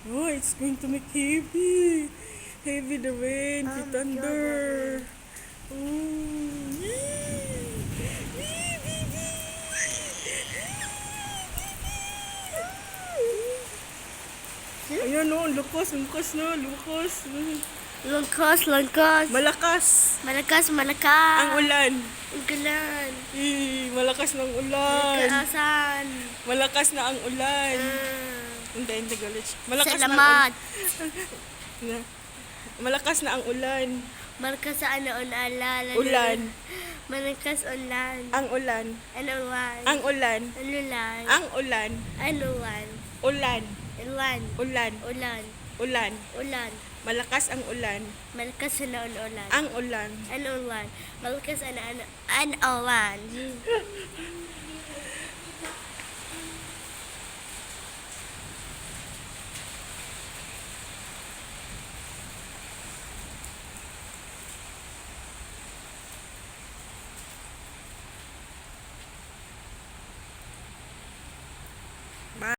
Oh, it's going to make heavy. Heavy the rain, the thunder. Oh, ayan o, lukas na, lukas. Langkas. Malakas Malakas. ang ulan. Ulan. Malakas ng ulan. Kaasan. Malakas na ang ulan. Hindi galit. Malakas Salamat. na malakas na ang ulan. Malakas sa ulan. Ulan. Malakas ulan. Ang ulan. Ulan. Ang ulan. Ulan. Ang ulan. Ulan. Ulan. Ulan. Ulan. Ulan. Ulan. Ulan. Malakas ang ulan. Malakas na ulan. Ang ulan. An ulan. Malakas an ulan.